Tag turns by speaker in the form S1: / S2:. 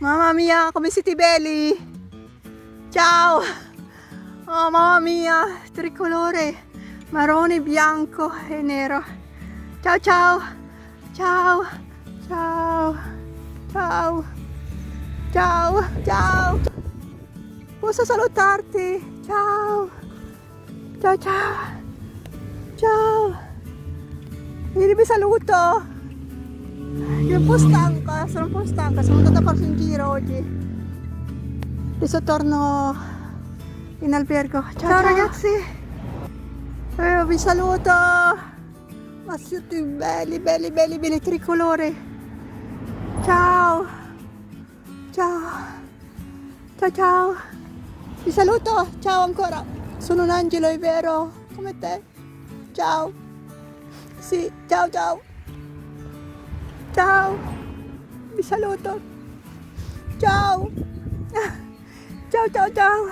S1: Mamma mia, come siete belli! Ciao! Oh mamma mia, tricolore, marrone, bianco e nero. Ciao ciao! Ciao! Ciao! Ciao! Ciao! Ciao! Posso salutarti? Ciao! Ciao ciao! Ciao! Vieni, vi saluto! Sono un po' stanca, sono andata a farsi un giro oggi. Adesso torno in albergo. Ciao ragazzi! Vi saluto! Ma siete belli, belli, belli, belli tricolori! Ciao! Ciao! Ciao ciao! Vi saluto! Ciao ancora! Sono un angelo, è vero? Come te! Ciao! Sì, ciao ciao! Ciao! Vi saluto! Ciao! Ciao ciao ciao!